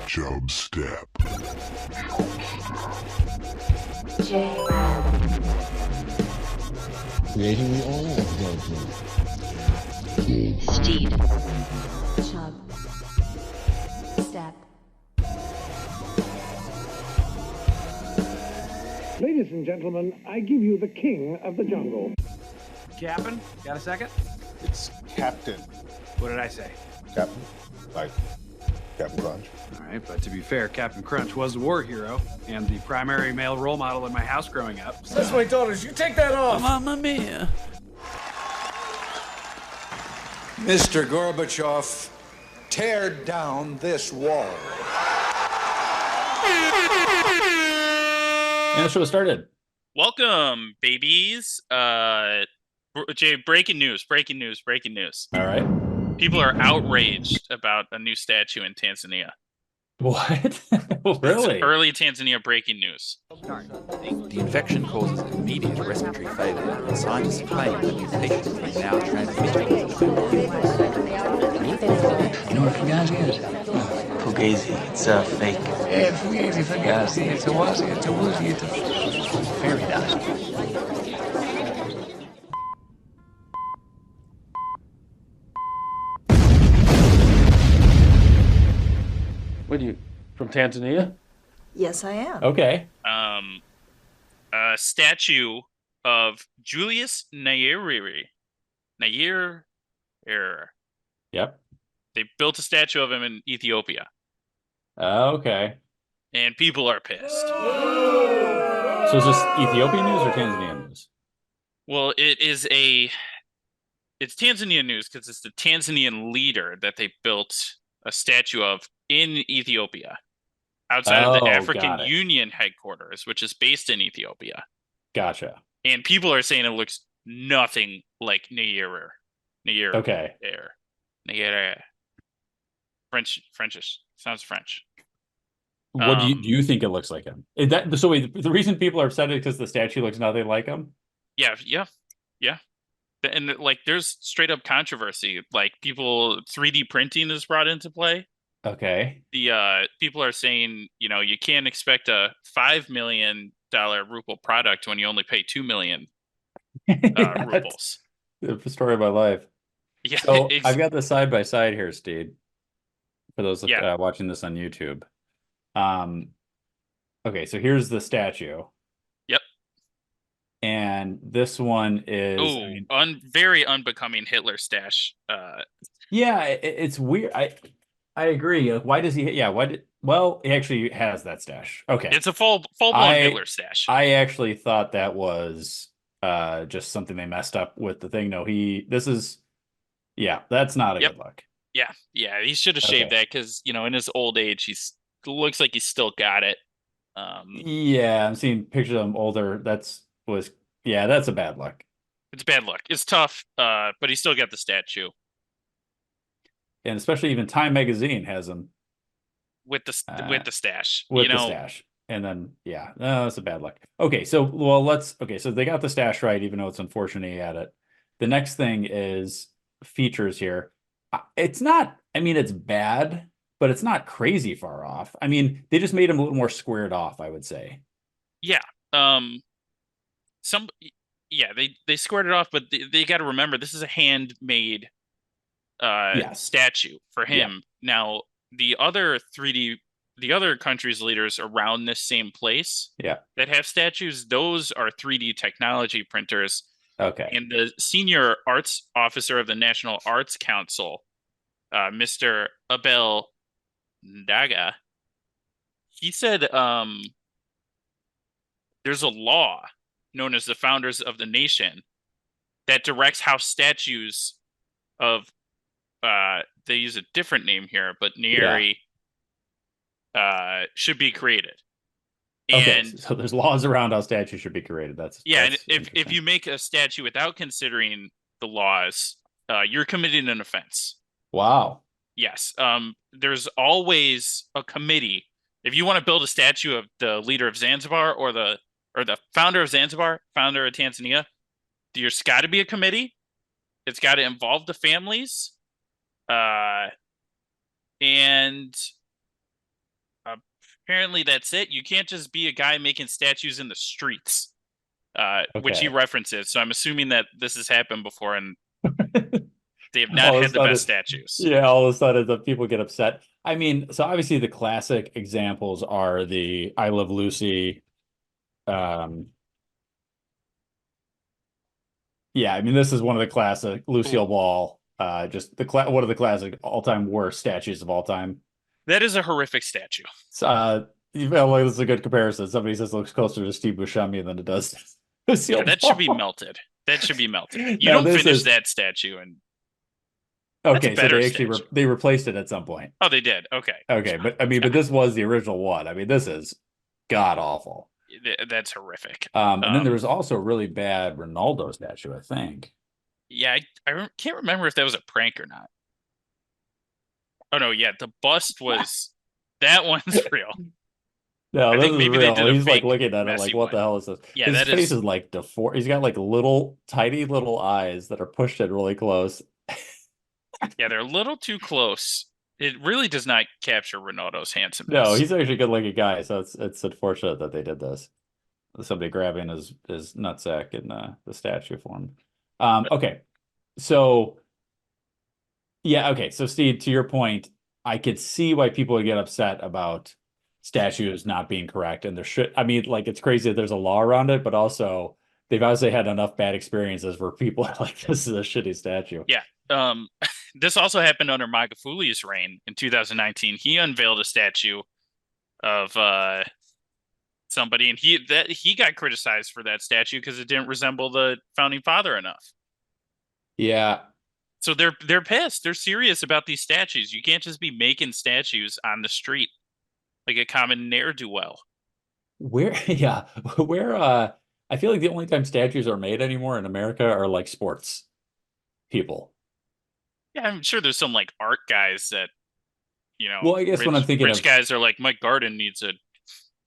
Chub step. Jrad. Creating the oil development. Steed. Chub. Step. Ladies and gentlemen, I give you the king of the jungle. Captain, got a second? It's Captain. What did I say? Captain? Like Captain Crunch? All right, but to be fair, Captain Crunch was a war hero and the primary male role model in my house growing up. So. That's my daughters. You take that off. Mamma mia. Mr. Gorbachev, tear down this wall. And the show started. Welcome, babies. Jay, breaking news. All right. People are outraged about a new statue in Tanzania. What? Really? It's early Tanzania breaking news. The infection causes immediate respiratory failure, and scientists claim that mutations are now transmitted. You know what Fugazi is? Fugazi, it's a fake. Yeah, Fugazi, Fugazi. It's a wazi, it's a woozy, it's a fairy dust. What are you from Tanzania? Yes, I am. Okay. A statue of Julius Nyerere. Nyerere. Yep. They built a statue of him in Ethiopia, Okay. and people are pissed. So is this Ethiopian news or Tanzanian news? Well, it's Tanzanian news because it's the Tanzanian leader that they built a statue of in Ethiopia, outside of the African Union headquarters, which is based in Ethiopia. Gotcha. And people are saying it looks nothing like Nyerere. Nyerere. Okay. Nyerere. Frenchish. Sounds French. What do you think it looks like him? Is that so? Wait, the reason people are upset is because the statue looks nothing like him. Yeah. And like, there's straight up controversy. Like, people 3D printing is brought into play. Okay. The people are saying, you can't expect a $5 million ruble product when you only pay 2 million rubles. The story of my life. Yeah. So I've got the side by side here, Steed. For those watching this on YouTube. Okay, so here's the statue. Yep. And this one is very unbecoming Hitler stash. Yeah, it's weird. I agree. Why does he? Yeah, he actually has that stash. Okay, it's a full blown Hitler stash. I actually thought that was just something they messed up with the thing. No, that's not a good look. Yeah, he should have shaved that because in his old age, looks like he's still got it. Yeah, I'm seeing pictures of him older. That's a bad look. It's bad luck. It's tough, but he still got the statue. And especially even Time Magazine has him with the stash. With the stash. And then that's a bad luck. Okay, so so they got the stash right, even though it's unfortunate he had it. The next thing is features here. It's not, it's bad, but it's not crazy far off. They just made him a little more squared off, I would say. Yeah. They squared it off, but they got to remember this is a handmade statue for him. Yeah. Now, the other countries' leaders around this same place that have statues, those are 3D technology printers. Okay. And the senior arts officer of the National Arts Council, Mr. Abel Ndaga, he said there's a law known as the Founders of the Nation that directs how statues of they use a different name here, but Nyerere should be created. And so there's laws around how statues should be created. That's and if you make a statue without considering the laws, you're committing an offense. Wow. Yes. There's always a committee. If you want to build a statue of the leader of Zanzibar or the founder of Zanzibar, founder of Tanzania, there's got to be a committee. It's got to involve the families. And apparently that's it. You can't just be a guy making statues in the streets, which he Okay. references. So I'm assuming that this has happened before, and they have not All of a had the best sudden- statues. Yeah, all of a sudden the people get upset. I mean, so obviously the classic examples are the I Love Lucy. Yeah, I mean, this is one of the classic Lucille Ball, just one of the classic all-time worst statues of all time. That is a horrific statue. You feel like this is a good comparison. Somebody says it looks closer to Steve Buscemi than it does Lucille Yeah, that Ball. should be melted. That should be melted. You No, don't this finish is- that statue, and Okay, a so better they actually statue. they replaced it at some point. Oh, they did. Okay. Okay, but I mean, but this was the original one. I mean, this is god awful. That's horrific. And then there was also a really bad Ronaldo statue, I think. Yeah, I can't remember if that was a prank or not. Oh no, yeah, the bust was that one's real. No, I this think is maybe they real. did a He's like fake looking at it messy like, what the one. hell is this? Yeah, His that face is- is like deformed. He's got like little, tiny little eyes that are pushed in really close. Yeah, they're a little too close. It really does not capture Ronaldo's handsomeness. No, he's actually a good looking guy, so it's unfortunate that they did this. Somebody grabbing his nutsack in the statue form. Okay, so yeah, okay, so Steve, to your point, I could see why people would get upset about statues not being correct, and there should. I mean, like it's crazy that there's a law around it, but also they've obviously had enough bad experiences where people are like, this is a shitty statue. Yeah. This also happened under Magafuli's reign in 2019. He unveiled a statue of somebody, and he got criticized for that statue because it didn't resemble the founding father enough. Yeah. So they're pissed. They're serious about these statues. You can't just be making statues on the street like a common ne'er-do-well. Where I feel like the only time statues are made anymore in America are like sports people. Yeah, I'm sure there's some like art guys that, Well, I guess when I'm thinking rich of guys are like, my garden needs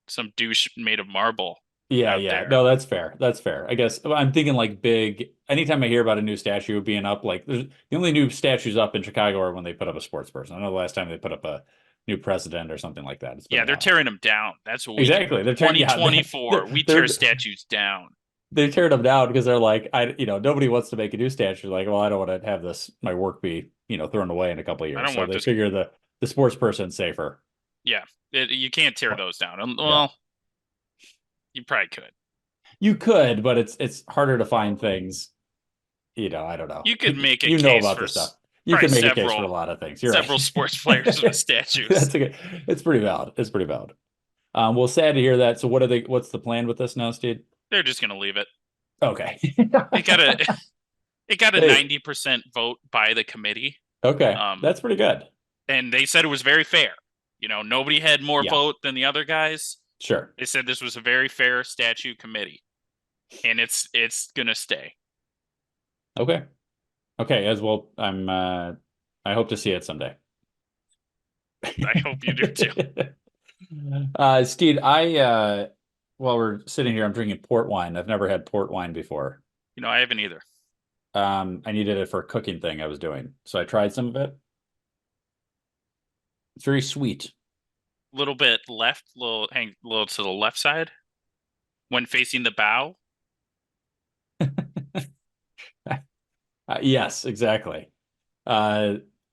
some douche made of marble. Yeah. there. No, that's fair. That's fair. I guess I'm thinking like big. Anytime I hear about a new statue being up, like the only new statues up in Chicago are when they put up a sports person. I know the last time they put up a new president or something like that. It's been Yeah, a they're while. tearing them down. That's what we Exactly. do. They're tearing 2024. We they're- tear statues down. They tear them down because they're like, nobody wants to make a new statue. Like, well, I don't want to have my work be, thrown away in a couple of years. don't So want they this- figure the sports person's safer. Yeah, you can't tear those down. Well, you probably could. You could, but it's harder to find things. I don't know. You could make a know case about for this stuff. You can probably make a case for a lot of things. You're several right. sports players with statues. That's okay. It's pretty valid. It's pretty valid. Well, sad to hear that. So what's the plan with this now, Steve? They're just gonna leave it. Okay. It got a Hey. 90% vote by the committee. Okay. That's pretty good. And they said it was very fair. Nobody had more Yeah. vote than the other guys. Sure. They said this was a very fair statue committee, and it's gonna stay. Okay. Okay. As well, I hope to see it someday. I hope you do too. Steve, while we're sitting here, I'm drinking port wine. I've never had port wine before. I haven't either. I needed it for a cooking thing I was doing, so I tried some of it. It's very sweet. Little bit left, hang a little to the left side when facing the bow. Yes, exactly.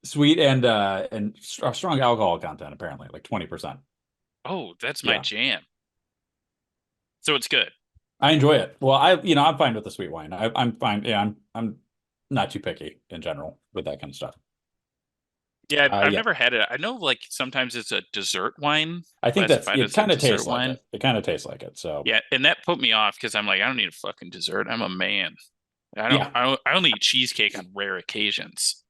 Sweet and strong alcohol content, apparently, like 20%. Oh, that's my Yeah. jam. So it's good. I enjoy it. Well, I'm fine with the sweet wine. I'm fine. Yeah, I'm not too picky in general with that kind of stuff. Yeah, I've yeah. never had it. I know, like sometimes it's a dessert wine. I think classified it as a kind of dessert tastes like it. It kind of tastes like it. So Yeah, and that put me off because I'm like, I don't need a fucking dessert. I'm a man. I only eat cheesecake on rare occasions.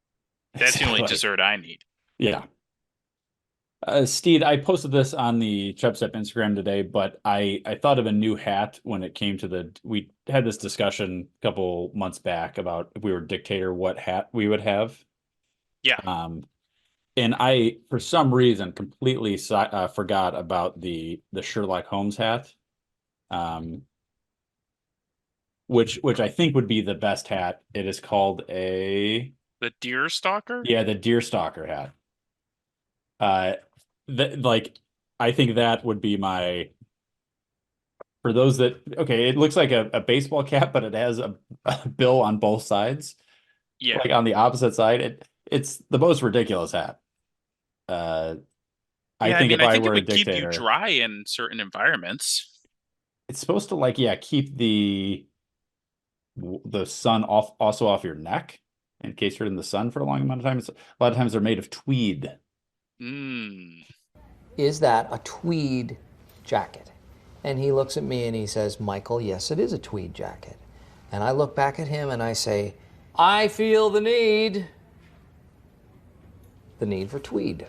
That's the only Exactly. dessert I need. Yeah. Steed, I posted this on the Chubstep Instagram today, but I thought of a new hat when it came to we had this discussion a couple months back about if we were dictator, what hat we would have. Yeah. And I, for some reason, completely forgot about the Sherlock Holmes hat, which I think would be the best hat. It is called The deerstalker? the deerstalker hat. I think that would be my. For those that, okay, it looks like a baseball cap, but it has a bill on both sides. Yeah. Like on the opposite side, it's the most ridiculous hat. I think if I it were a would keep you dictator, dry in certain environments. it's supposed to like, yeah, keep the sun off your neck in case you're in the sun for a long amount of time. A lot of times they're made of tweed. Is that a tweed jacket? And he looks at me and he says, Michael, yes, it is a tweed jacket. And I look back at him and I say, I feel the need for tweed.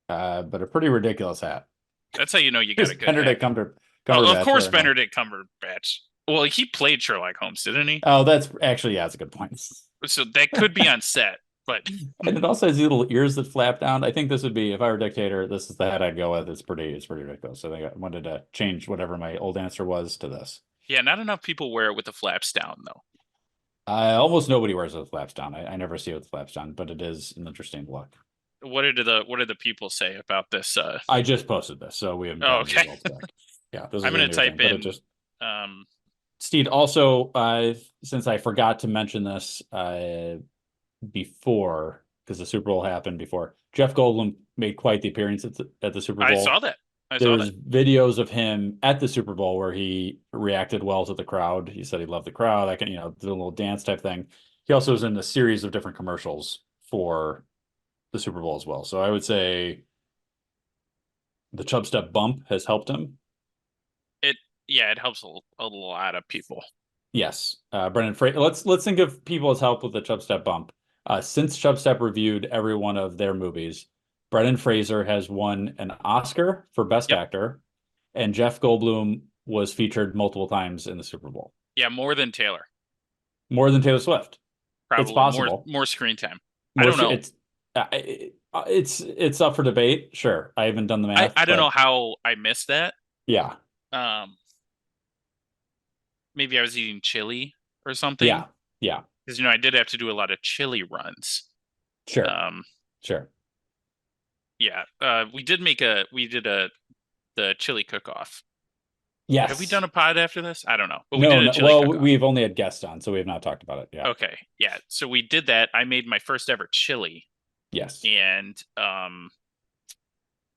But a pretty ridiculous hat. That's how you know you got a good Benedict hat. Cumberbatch. Of course, Benedict Cumberbatch. Well, he played Sherlock Holmes, didn't he? Oh, that's actually, yeah, that's a good point. So that could be on set, but and it also has these little ears that flap down. I think this would be, if I were a dictator, this is the hat I'd go with. It's pretty ridiculous. So I think I wanted to change whatever my old answer was to this. Yeah, not enough people wear it with the flaps down, though. Almost nobody wears it with flaps down. I never see it with flaps down, but it is an interesting look. What did the people say about this? I just posted this, so we haven't. Oh, okay. Yeah, I'm going to type in. Steed, also, since I forgot to mention this before, because the Super Bowl happened before, Jeff Goldblum made quite the appearance at the Super Bowl. I saw that. There's videos of him at the Super Bowl where he reacted well to the crowd. He said he loved the crowd. I can, did a little dance type thing. He also was in a series of different commercials for the Super Bowl as well. So I would say the Chub Step bump has helped him. It helps a lot of people. Yes. Brendan Fraser. Let's think of people as help with the Chub Step bump. Since Chub Step reviewed every one of their movies, Brendan Fraser has won an Oscar for Best Actor, and Jeff Goldblum was featured multiple times in the Super Bowl. Yeah, more than Taylor. More than Taylor Swift. Probably it's possible. More screen time. I don't know. It's up for debate. Sure, I haven't done the math. I don't know how I missed that. Yeah. Maybe I was eating chili or something. Yeah. Because I did have to do a lot of chili runs. Sure. Sure. Yeah. We did the chili cook-off. Yes. Have we done a pod after this? I don't know. But we've only had guests on, so we have not talked about it. Yeah. Okay. Yeah. So we did that. I made my first ever chili. Yes. And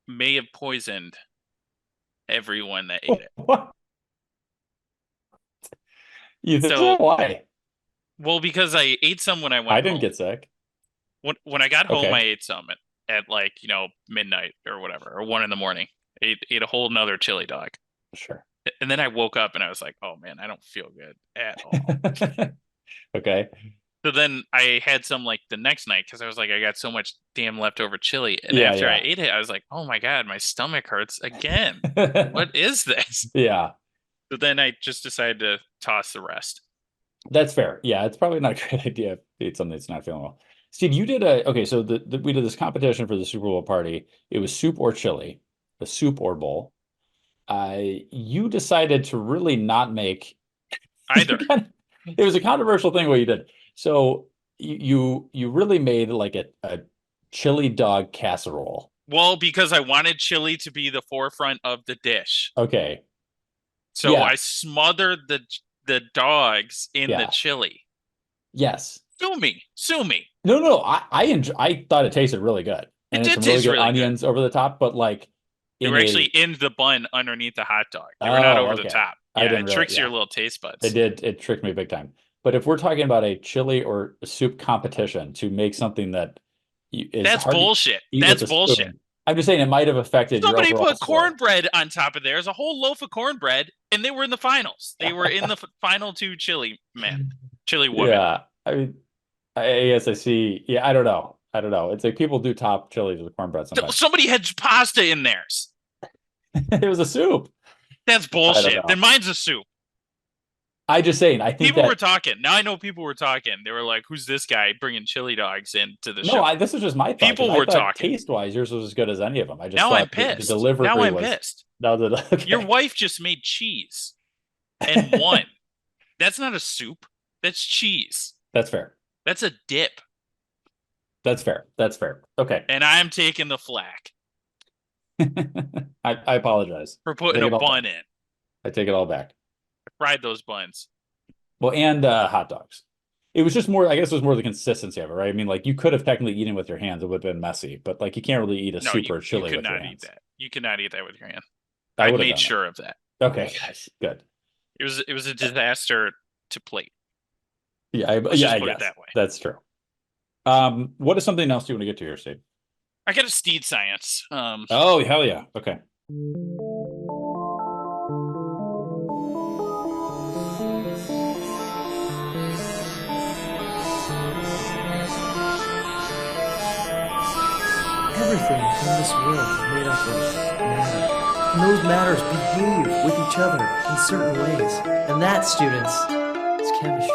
may have poisoned everyone that ate it. What? Why? Well, because I ate some when I went home. I didn't get sick. When I got home, I ate some at midnight or whatever, or 1 a.m. Ate a whole nother chili dog. Sure. And then I woke up and I was like, oh man, I don't feel good at all. Okay. So then I had some the next night because I was like, I got so much damn leftover chili. And after I ate it, I was like, oh my God, my stomach hurts again. What is this? Yeah. So then I just decided to toss the rest. That's fair. Yeah, it's probably not a great idea to eat something that's not feeling well. Steve, you did so we did this competition for the Super Bowl party. It was soup or chili, the soup or bowl. You decided to really not make either. It was a controversial thing what you did. So you really made a chili dog casserole. Well, because I wanted chili to be the forefront of the dish. Okay. So I smothered the dogs in the chili. Yes. Sue me. No. I thought it tasted really good. And it some did taste really good really onions good. Over the top, but they were actually in the bun underneath the hot dog. They were not over the top. Yeah, it tricks your little taste buds. It did. It tricked me big time. But if we're talking about a chili or a soup competition to make something that is that's bullshit. That's bullshit. Spoon, I'm just saying it might have affected. Somebody put cornbread on top of there. There's a whole loaf of cornbread, and they were in the finals. They were in the final two chili women. Yeah, I mean, I guess I see. Yeah, I don't know. It's like people do top chilies with cornbread sometimes. Somebody had pasta in theirs. It was a soup. That's bullshit. Then mine's a soup. I just saying. I think people were talking. Now I know people were talking. They were like, "Who's this guy bringing chili dogs into the show?" No, this is just my thought. People were talking. Taste-wise, yours was as good as any of them. I just now thought I'm pissed. The delivery now I'm was, pissed. Now that okay. Your wife just made cheese and won. That's not a soup. That's cheese. That's fair. That's a dip. That's fair. Okay. And I'm taking the flack. I apologize for putting a bun in. I take it all back. I fried those buns. Well, and hot dogs. It was just more, I guess it was more the consistency of it, right? I mean, like you could have technically eaten with your hands. It would have been messy, but like you can't really eat a super chili you could with your not hands. eat that. You could not eat that with your hand. I I would have made done sure of that. Okay, guys, good. It was a disaster to plate. Yeah, Let's yeah, just I put it guess that way. that's true. What is something else you want to get to here, Steve? I got a Steed Science. Oh, hell yeah. Okay. Everything in this world is made up of matter. And those matters behave with each other in certain ways. And that, students, is chemistry.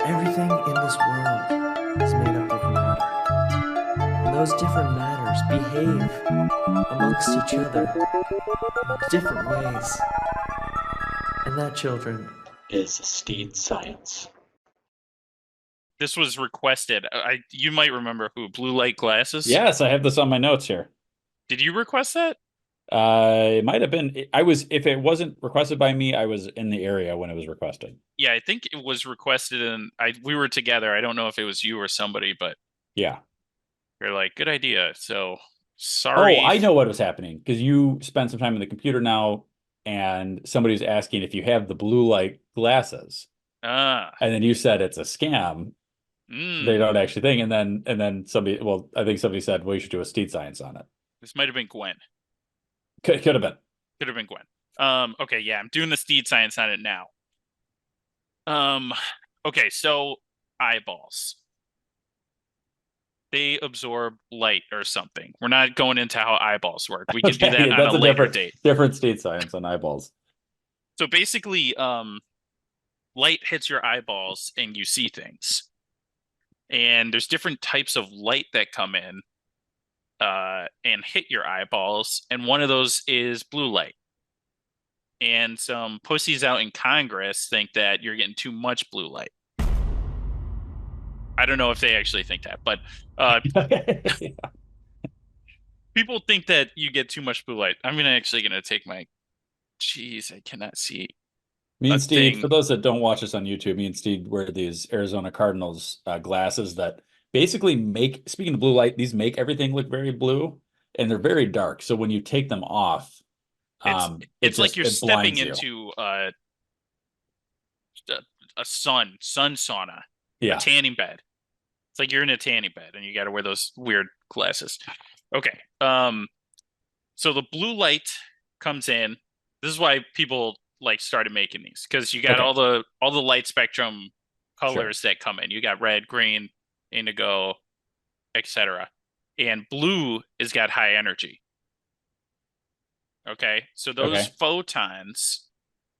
Everything in this world is made up of matter. And those different matters behave amongst each other in different ways. And that, children, is Steed Science. This was requested. You might remember who, Blue Light Glasses? Yes, I have this on my notes here. Did you request that? It might have been. If it wasn't requested by me, I was in the area when it was requested. Yeah, I think it was requested, and we were together. I don't know if it was you or somebody, but yeah, you're like, good idea. So sorry. Oh, I know what was happening because you spent some time on the computer now, and somebody's asking if you have the blue light glasses. And then you said it's a scam. They don't actually think, and then somebody. Well, I think somebody said, "Well, you should do a Steed Science on it." This might have been Gwen. Could have been. Could have been Gwen. Okay, yeah, I'm doing the Steed Science on it now. Okay, so eyeballs. They absorb light or something. We're not going into how eyeballs work. We can do that on a later date. Different Steed Science on eyeballs. So basically, light hits your eyeballs and you see things. And there's different types of light that come in and hit your eyeballs. And one of those is blue light. And some pussies out in Congress think that you're getting too much blue light. I don't know if they actually think that, but people think that you get too much blue light. I'm actually going to take my... Jeez, I cannot see. Me and Steve, for those that don't watch us on YouTube, me and Steve wear these Arizona Cardinals glasses that basically make, speaking of blue light, these make everything look very blue, and they're very dark. So when you take them off, it's like you're stepping into a sun sauna, a tanning bed. It's like you're in a tanning bed, and you got to wear those weird glasses. Okay, so the blue light comes in. This is why people started making these, because you got all the light spectrum colors that come in. You got red, green, indigo, etc. And blue has got high energy. Okay, so those photons,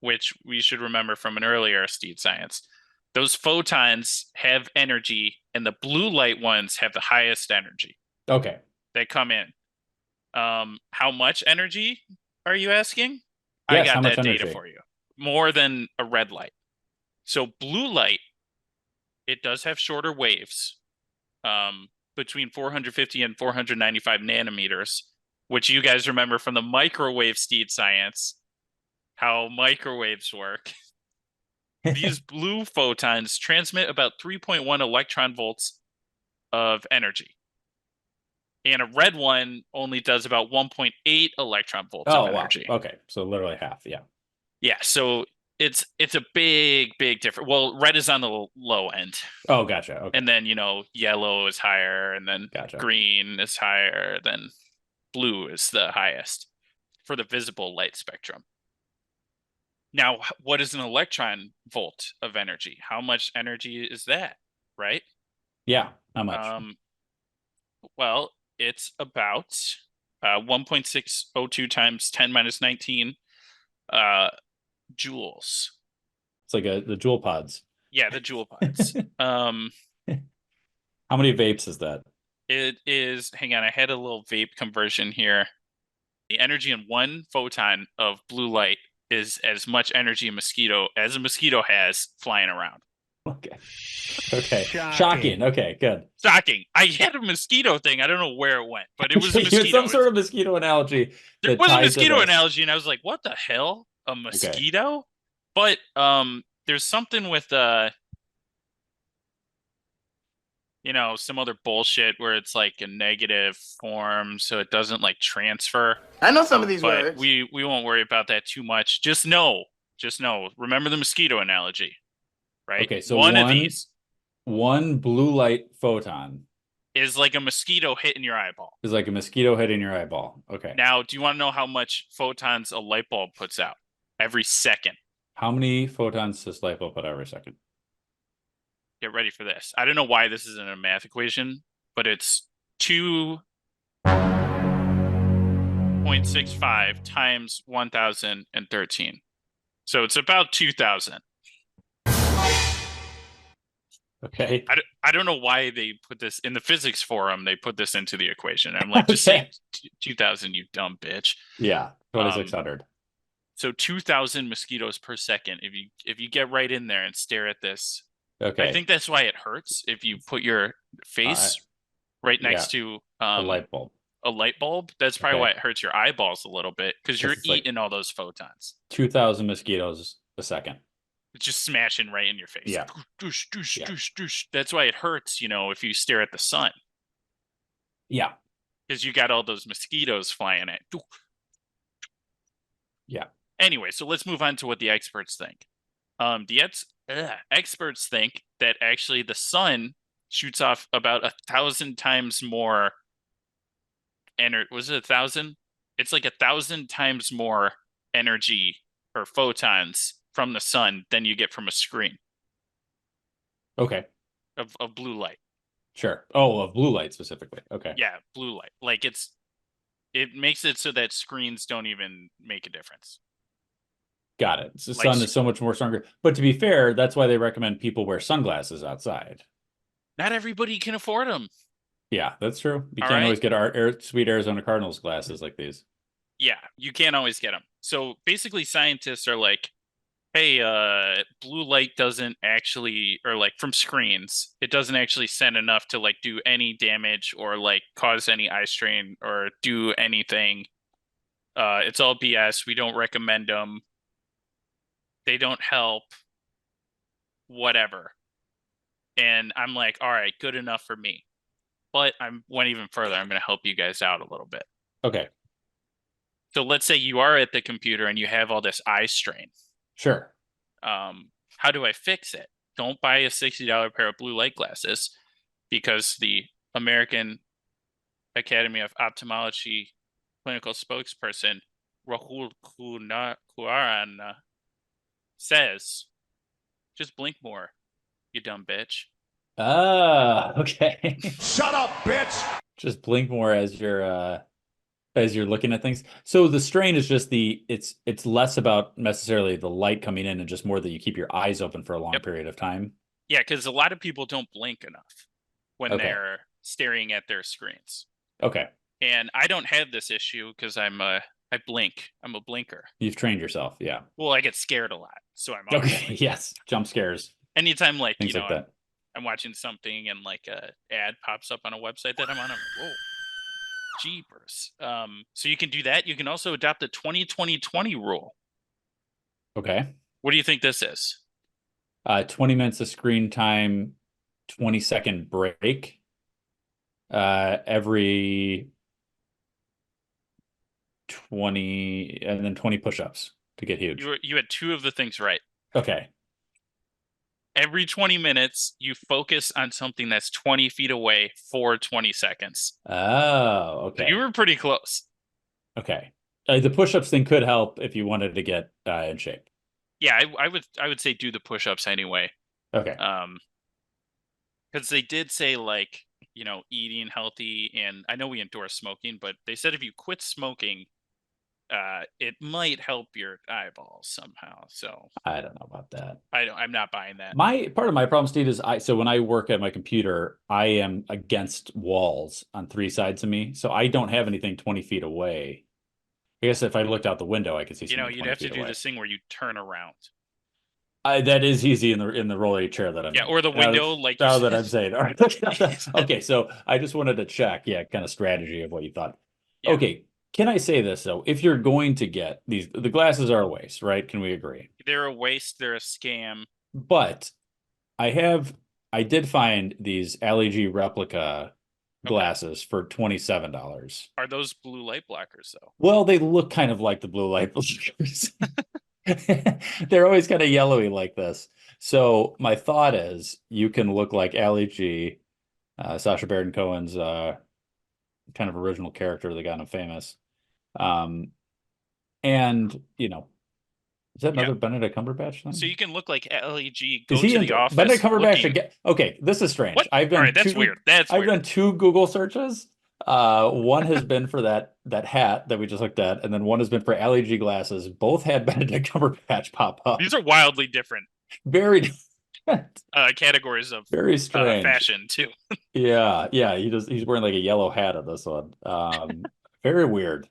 which we should remember from an earlier Steed Science, those photons have energy, and the blue light ones have the highest energy. Okay, they come in. How much energy are you asking? Yes, I got that data for you. More than a red light. So blue light, it does have shorter waves, between 450 and 495 nanometers, which you guys remember from the microwave Steed Science, how microwaves work. These blue photons transmit about 3.1 electron volts of energy. And a red one only does about 1.8 electron volts of energy. Wow. Okay, so literally half, yeah. Yeah, so it's a big difference. Well, red is on the low end. Oh, gotcha. Okay. And then, yellow is higher, and then green is higher, then blue is the highest for the visible light spectrum. Now, what is an electron volt of energy? How much energy is that, right? Yeah, how much? Well, it's about 1.602 times 10 minus 19 joules. It's like the joule pods. Yeah, the joule pods. How many vapes is that? It is, hang on, I had a little vape conversion here. The energy in one photon of blue light is as much energy as a mosquito has flying around. Okay. Okay. Shocking. Okay, good. Shocking. I had a mosquito thing. I don't know where it went, but it was a You had mosquito. some sort of mosquito analogy. There that was a tied to mosquito this. analogy, and I was like, "What the hell? A mosquito?" But there's something with some other bullshit where it's like a negative form, so it doesn't like transfer. I know some of these But words. we won't worry about that too much. Just know. Remember the mosquito analogy, right? Okay, so one of these one blue light photon is like a mosquito hitting your eyeball. is like a mosquito hitting your eyeball. Okay. Now, do you want to know how much photons a light bulb puts out every second? How many photons does light bulb put every second? Get ready for this. I don't know why this isn't a math equation, but it's 2.65 times 1013. So it's about 2000. Okay. I don't know why they put this in the physics forum. They put this into the equation. I'm like, just say 2000, you dumb bitch. Yeah, 2600. So 2000 mosquitoes per second. If you get right in there and stare at this, okay. I think that's why it hurts if you put your face right next to a light bulb. A light bulb. That's probably why it hurts your eyeballs a little bit because you're eating all those photons. 2000 mosquitoes a second. It's just smashing right in your face. Yeah. Doosh, doosh, doosh, doosh. That's why it hurts, if you stare at the sun. Yeah. Because you got all those mosquitoes flying at. Yeah. Anyway, so let's move on to what the experts think. The experts think that actually the sun shoots off about 1,000 times more energy. Was it 1,000? It's like 1,000 times more energy or photons from the sun than you get from a screen. Okay. Of blue light. Sure. Oh, of blue light specifically. Okay. Yeah, blue light. Like it makes it so that screens don't even make a difference. Got it. The sun is so much more stronger. But to be fair, that's why they recommend people wear sunglasses outside. Not everybody can afford them. Yeah, that's true. You can't always get our sweet Arizona Cardinals glasses like these. Yeah, you can't always get them. So basically scientists are like, hey, blue light doesn't actually, or like from screens, it doesn't actually send enough to like do any damage or like cause any eye strain or do anything. It's all BS. We don't recommend them. They don't help. Whatever. And I'm like, all right, good enough for me. But I went even further. I'm going to help you guys out a little bit. Okay. So let's say you are at the computer and you have all this eye strain. Sure. How do I fix it? Don't buy a $60 pair of blue light glasses because the American Academy of Ophthalmology clinical spokesperson, Rahul Kuaran, says, just blink more, you dumb bitch. Okay. Shut up, bitch! Just blink more as you're looking at things. So the strain is just it's less about necessarily the light coming in and just more that you keep your eyes open for a long period of time. Yeah, because a lot of people don't blink enough when they're staring at their screens. Okay. And I don't have this issue because I blink. I'm a blinker. You've trained yourself, yeah. Well, I get scared a lot, so I'm okay. Yes, jump scares. Anytime, like things like that. I'm watching something and like a ad pops up on a website that I'm on. I'm like, whoa, jeepers. So you can do that. You can also adopt the 20-20-20 rule. Okay. What do you think this is? 20 minutes of screen time, 20-second break. Every 20 and then 20 push-ups to get huge. You had two of the things right. Okay. Every 20 minutes, you focus on something that's 20 feet away for 20 seconds. Oh, okay. So you were pretty close. Okay. The push-ups thing could help if you wanted to get in shape. Yeah, I would say do the push-ups anyway. Okay. Because they did say like, eating healthy, and I know we endorse smoking, but they said if you quit smoking, it might help your eyeballs somehow. So I don't know about that. I'm not buying that. Part of my problem, Steve, is so when I work at my computer, I am against walls on three sides of me, so I don't have anything 20 feet away. I guess if I looked out the window, I could see. You'd have to do this thing where you turn around. That is easy in the rolly chair that I'm in. or the window, like now that I'm saying. All right. Okay, so I just wanted to check, kind of strategy of what you thought. Yeah. Okay, can I say this though? If you're going to get the glasses are a waste, right? Can we agree? They're a waste. They're a scam. But I did find these Ali G replica glasses for $27. Are those blue light blockers though? Well, they look kind of like the blue light blockers. They're always kind of yellowy like this. So my thought is you can look like Ali G, Sacha Baron Cohen's kind of original character that got him famous. And is that another Benedict Cumberbatch thing? So you can look like LEG, Is he to the office. Benedict Cumberbatch again? Okay, this is strange. What? I've done All right, that's weird. I've done 2 Google searches. One has been for that hat that we just looked at, and then one has been for LEG glasses. Both had Benedict Cumberbatch pop up. These are wildly different. Very different. Categories of very strange fashion too. yeah, he's wearing like a yellow hat on this one. Very weird.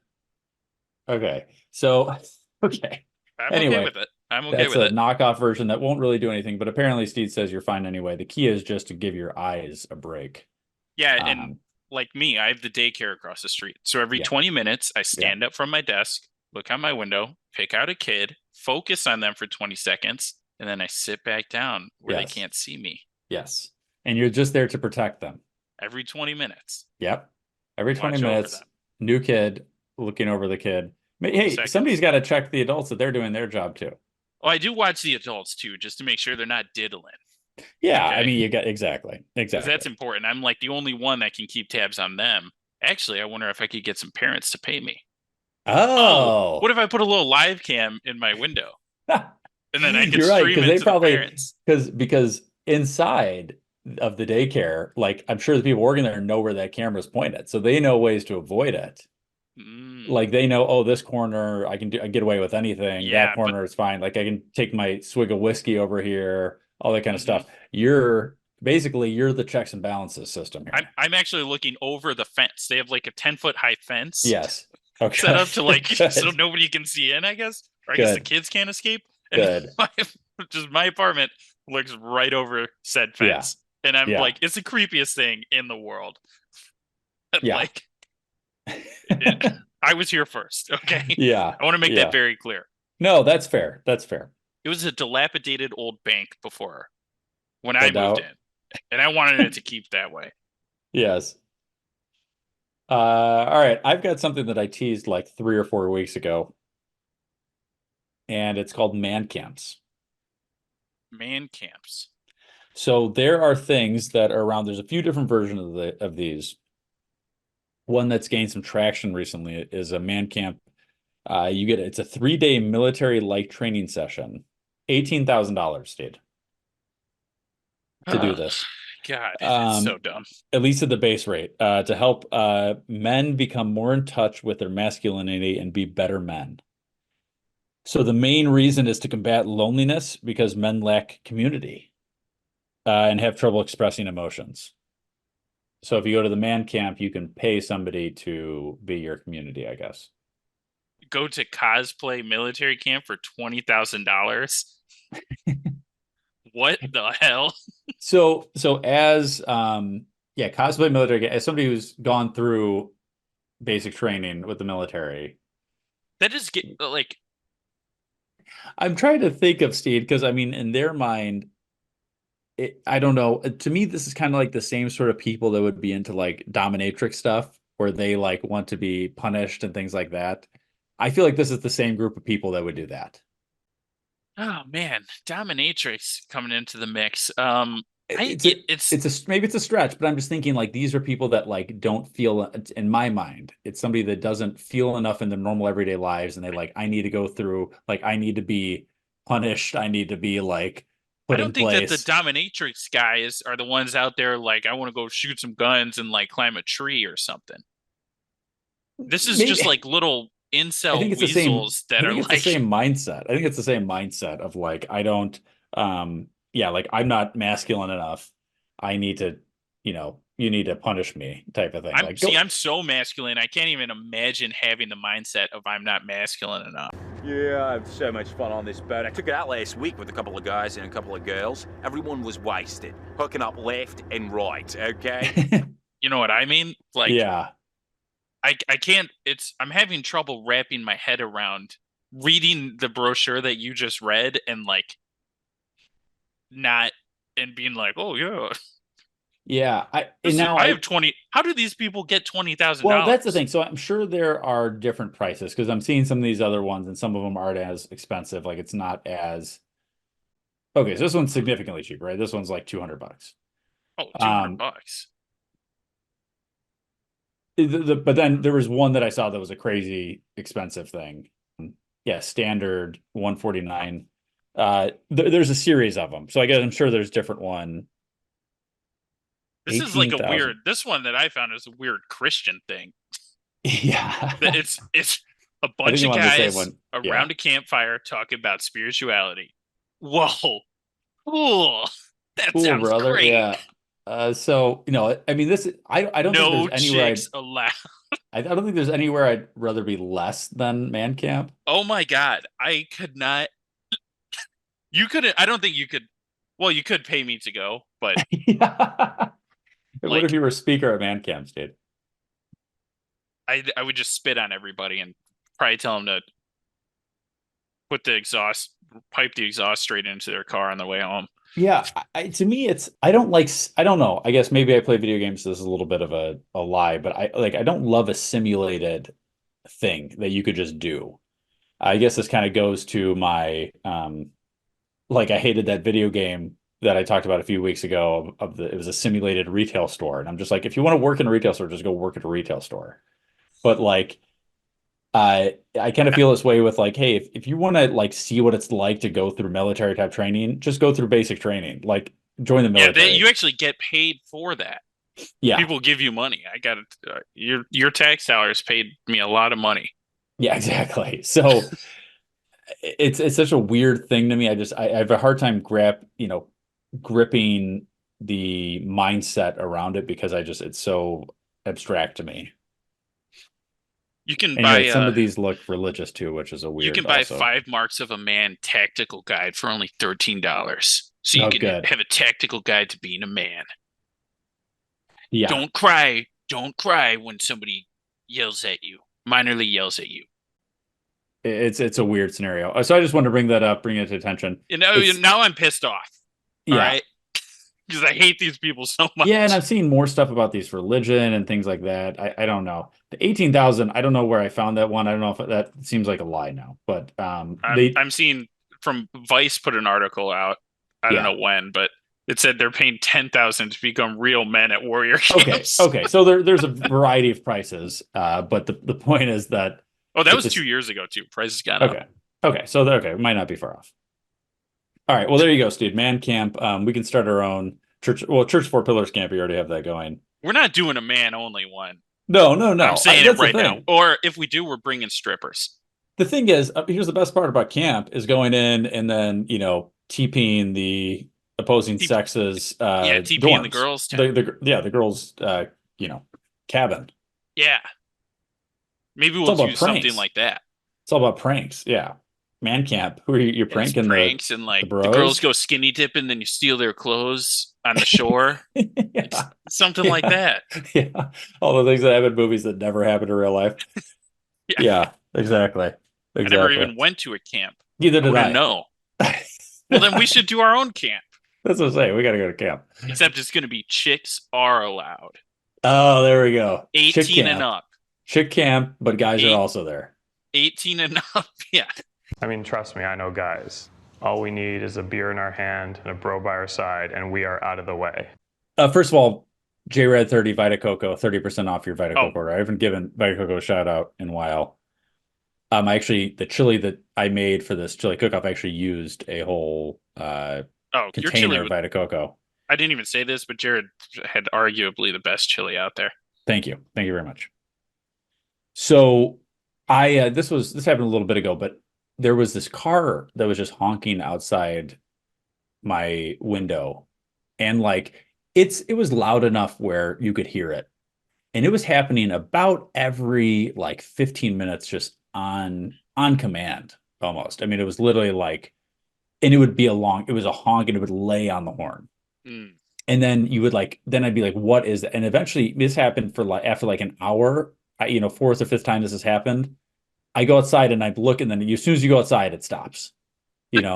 Okay, so okay. I'm okay with it. I'm okay that's with a it. knockoff version that won't really do anything, but apparently Steed says you're fine anyway. The key is just to give your eyes a break. Yeah, and like me, I have the daycare across the street. So every 20 minutes, I stand up from my desk, look out my window, pick out a kid, focus on them for 20 seconds, and then I sit back down where they can't see me. Yes. And you're just there to protect them. Every 20 minutes. Yep. Every 20 minutes, new kid looking over the kid. Hey, somebody's got to check the adults that they're doing their job too. Oh, I do watch the adults too, just to make sure they're not diddling. Yeah, okay. I mean, you got exactly. That's important. I'm like the only one that can keep tabs on them. Actually, I wonder if I could get some parents to pay me. Oh, what if I put a little live cam in my window, and then I can You're stream right, it they to probably, the parents? Because inside of the daycare, like I'm sure the people working there know where that camera's pointed, so they know ways to avoid it. Like they know, oh, this corner I get away with anything. Yeah, that corner is fine. Like I can take my swig of whiskey over here, all that kind of stuff. You're the checks and balances system here. I'm actually looking over the fence. They have like a 10-foot high fence. Yes. Okay. Set up to like so nobody can see in, I guess. Or I guess the kids can't escape. Good. Just my apartment looks right over said fence. Yeah. And I'm like, it's the creepiest thing in the world. Yeah. Like I was here first. Okay. Yeah. I want to make that very clear. No, that's fair. That's fair. It was a dilapidated old bank before when I moved in. And I wanted it to keep that way. Yes. All right. I've got something that I teased like 3 or 4 weeks ago. And it's called man camps. Man camps. So there are things that are around. There's a few different versions of these. One that's gained some traction recently is a man camp. It's a 3-day military-like training session. $18,000, Steed, to do this. God, it's so dumb. At least at the base rate, to help men become more in touch with their masculinity and be better men. So the main reason is to combat loneliness because men lack community and have trouble expressing emotions. So if you go to the man camp, you can pay somebody to be your community, I guess. Go to cosplay military camp for $20,000. What the hell? So as cosplay military, as somebody who's gone through basic training with the military, that is like. I'm trying to think of Steed because I mean, in their mind, I don't know. To me, this is kind of like the same sort of people that would be into like dominatrix stuff, where they like want to be punished and things like that. I feel like this is the same group of people that would do that. Oh man, dominatrix coming into the mix. Maybe it's a stretch, but I'm just thinking like these are people that like don't feel, in my mind, it's somebody that doesn't feel enough in their normal everyday lives, and they like, I need to go through, like I need to be punished, I need to be like put in place. I don't think that the dominatrix guys are the ones out there like I want to go shoot some guns and like climb a tree or something. This is just like little incel weasels that are like the same mindset. I think it's the same mindset of like I don't like I'm not masculine enough. I need to, you need to punish me type of thing. I'm so masculine. I can't even imagine having the mindset of I'm not masculine enough. Yeah, I had so much fun on this boat. I took it out last week with a couple of guys and a couple of girls. Everyone was wasted, hooking up left and right, okay? You know what I mean? Like, yeah. I can't, I'm having trouble wrapping my head around reading the brochure that you just read and like and being like, oh yeah. Yeah. I have 20. How do these people get $20,000? Well, that's the thing. So I'm sure there are different prices because I'm seeing some of these other ones and some of them aren't as expensive. Like it's not as, okay. So this one's significantly cheaper, right? This one's like $200. Oh, $200. But then there was one that I saw that was a crazy expensive thing. Yeah, standard 149. There's a series of them, so I guess I'm sure there's different one. This is like a weird. This one that I found is a weird Christian thing. Yeah, it's a bunch of guys around a campfire talking about spirituality. Whoa, cool. That cool, sounds brother. great. Yeah. So I mean, this I don't no think there's anywhere chicks allowed. I don't think there's anywhere I'd rather be less than man camp. Oh my god, I could not. You couldn't. I don't think you could. Well, you could pay me to go, but What if you were a speaker at man camps, dude? I would just spit on everybody and probably tell them to pipe the exhaust straight into their car on the way home. Yeah, to me, I don't know. I guess maybe I play video games. So this is a little bit of a lie, but I don't love a simulated thing that you could just do. I guess this kind of goes to my I hated that video game that I talked about a few weeks ago it was a simulated retail store, and I'm just like, if you want to work in a retail store, just go work at a retail store. But like, I kind of feel this way with like, hey, if you want to like see what it's like to go through military type training, just go through basic training, like join the military. Yeah, you actually get paid for that. Yeah, people give you money. I got it. Your tax dollars paid me a lot of money. Yeah, exactly. So it's such a weird thing to me. I have a hard time gripping the mindset around it because it's so abstract to me. You can buy some of these look religious too, which is a weird. You can buy 5 Marks of a Man tactical guide for only $13, so you can have a tactical guide to being a man. Yeah. Don't cry when somebody yells at you. Minorly yells at you. It's a weird scenario. So I just wanted to bring that up, bring it to attention. Now I'm pissed off. Yeah. All right. Because I hate these people so much. Yeah, and I've seen more stuff about these religion and things like that. I don't know. The 18,000, I don't know where I found that one. I don't know if that seems like a lie now. But I'm seeing from Vice put an article out. I don't know when, but it said they're paying $10,000 to become real men at warrior camps. Okay. So there's a variety of prices. But the point is that. Oh, that was 2 years ago too. Prices got up. Okay. So it might not be far off. All right. Well, there you go, Steve. Man camp. We can start our own church. Well, Church 4 Pillars camp. We already have that going. We're not doing a man only one. No. I'm saying it right now. Or if we do, we're bringing strippers. The thing is, here's the best part about camp is going in and then TPing the opposing sexes. TPing dorms. the girls. The girls. Cabin. Yeah. Maybe we'll do something like that. It's all about pranks. Yeah. Man camp. Who are you're pranking? Pranks and like the girls go skinny dipping, then you steal their clothes on the shore. Something like that. Yeah. All the things that happen in movies that never happen in real life. Yeah, exactly. I never even went to a camp. Neither did I. No. Well, then we should do our own camp. That's what I'm saying. We got to go to camp. Except it's going to be chicks are allowed. Oh, there we go. 18 and up. Chick camp, but guys are also there. 18 and up, yeah. I mean, trust me, I know guys. All we need is a beer in our hand and a bro by our side, and we are out of the way. First of all, Jrad 30 Vita Coco, 30% off your Vita Coco order. I haven't given Vita Coco a shout out in a while. The chili that I made for this chili cook-off actually used a whole container of Vita Coco. I didn't even say this, but Jared had arguably the best chili out there. Thank you. Thank you very much. So this happened a little bit ago, but there was this car that was just honking outside my window, and it was loud enough where you could hear it, and it was happening about every 15 minutes, just on command. almost. I mean, it was literally like, and it would be it was a honk, and it would lay on the horn. Mm. And then you would like, then I'd be like, what is that? And eventually this happened for like, after like an hour, fourth or fifth time this has happened. I go outside and I look, and then as soon as you go outside, it stops, and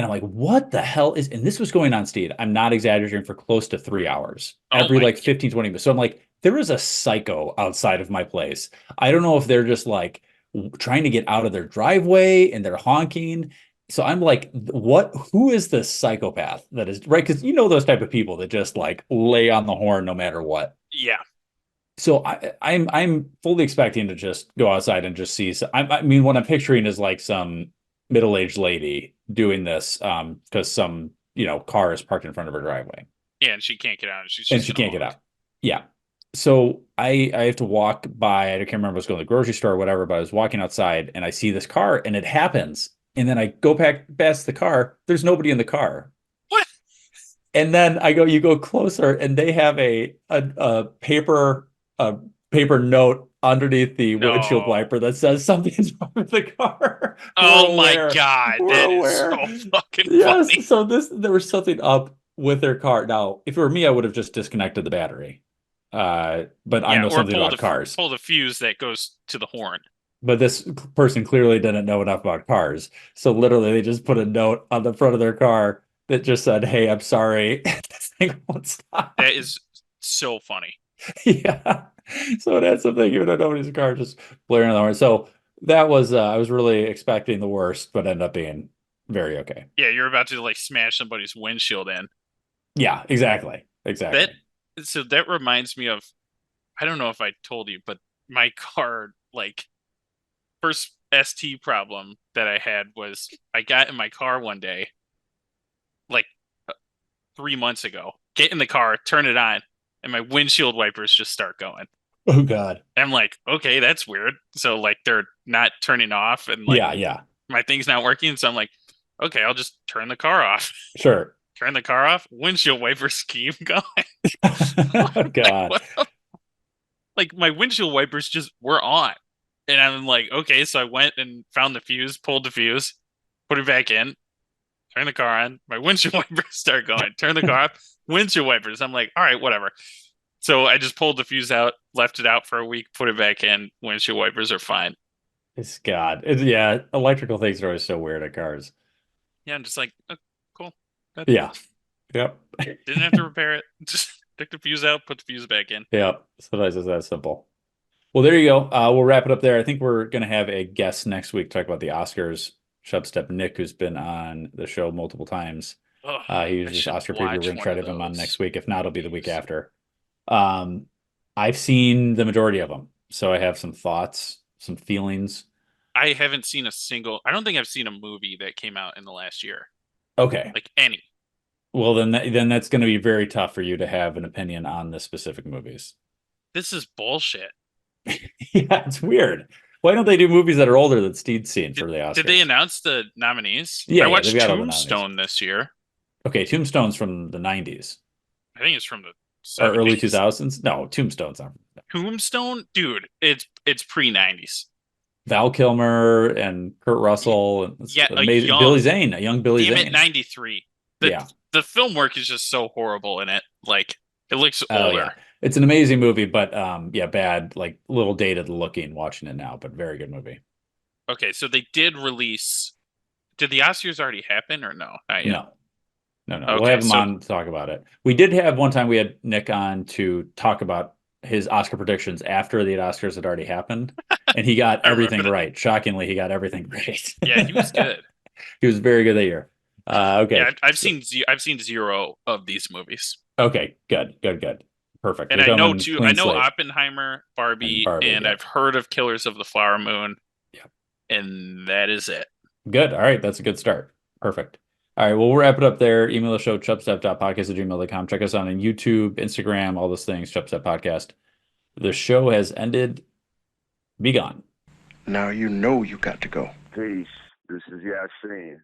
I'm like, what the hell and this was going on, Steed, I'm not exaggerating, for close to 3 hours, every like 15, 20 minutes. So I'm like, there is a psycho outside of my place. I don't know if they're just like trying to get out of their driveway and they're honking. So I'm like, who is this psychopath that is, right? Because those type of people that just like lay on the horn no matter what. Yeah. So I'm fully expecting to just go outside and just see. I mean, what I'm picturing is like some middle-aged lady doing this because some car is parked in front of her driveway. Yeah, and she can't get out. She can't get out. Yeah. So I have to walk by. I can't remember if I was going to the grocery store or whatever, but I was walking outside and I see this car, and it happens. And then I go past the car. There's nobody in the car. What? And then you go closer, and they have a paper note underneath the windshield wiper that says something's wrong with the car. Oh my God. That is so fucking funny. So there was something up with their car. Now, if it were me, I would have just disconnected the battery. But I know something about cars. Pull the fuse that goes to the horn. But this person clearly didn't know enough about cars. So literally they just put a note on the front of their car that just said, "Hey, I'm sorry." This thing won't stop. That is so funny. Yeah. So it had something, even though nobody's car, just blaring on the horn. So that was, I was really expecting the worst, but ended up being very okay. Yeah, you're about to like smash somebody's windshield in. Yeah, exactly. So that reminds me of, I don't know if I told you, but my car, like, first ST problem that I had was I got in my car one day, like 3 months ago, get in the car, turn it on, and my windshield wipers just start going. Oh God. And I'm like, okay, that's weird. So like they're not turning off, and like my thing's not working. So I'm like, okay, I'll just turn the car off. Sure. Turn the car off, windshield wipers keep going. Oh God. Like my windshield wipers just were on. And I'm like, okay, so I went and found the fuse, pulled the fuse, put it back in, turn the car on, my windshield wipers start going, turn the car off, windshield wipers. I'm like, all right, whatever. So I just pulled the fuse out, left it out for a week, put it back in, windshield wipers are fine. It's God. Yeah, electrical things are always so weird at cars. Yeah, I'm just like, oh, cool. Yeah. Yep. Didn't have to repair it. Just took the fuse out, put the fuse back in. Yep. Sometimes it's that simple. Well, there you go. We'll wrap it up there. I think we're going to have a guest next week talk about the Oscars. Shubstep Nick, who's been on the show multiple times. He was just Oscar preview. We're going to try to have him on next week. If not, it'll be the week after. I've seen the majority of them, so I have some thoughts, some feelings. I haven't seen I don't think I've seen a movie that came out in the last year. Okay. Like any. Well, then that's going to be very tough for you to have an opinion on the specific movies. This is bullshit. Yeah, it's weird. Why don't they do movies that are older that Steed's seen for the Oscars? Did they announce the nominees? Yeah, I watched Tombstone this year. Okay, Tombstone's from the 90s. I think it's from the 70s. Or early 2000s? No, Tombstone's not. Tombstone? Dude, it's pre-90s. Val Kilmer and Kurt Russell. And Billy Zane, a young Billy Zane. Damn it, 93. The film work is just so horrible in it. Like, it looks older. Yeah. It's an amazing movie, but bad, like little dated looking watching it now, but very good movie. Okay, so they did release. Did the Oscars already happen or no? No. Okay, we'll have him on to talk about it. We did have one time we had Nick on to talk about his Oscar predictions after the Oscars had already happened, and he got everything right. Shockingly, he got everything right. Yeah, he was good. He was very good that year. Okay. Yeah, I've seen zero of these movies. Okay, good. Perfect. And I know Oppenheimer, Barbie, and I've heard of Killers of the Flower Moon. Yeah. And that is it. Good. All right. That's a good start. Perfect. All right. Well, we'll wrap it up there. Email the show, chubstep.podcast@gmail.com. Check us out on YouTube, Instagram, all those things, Chubstep Podcast. The show has ended. Be gone. Now you know you got to go. Peace. This is Yasin.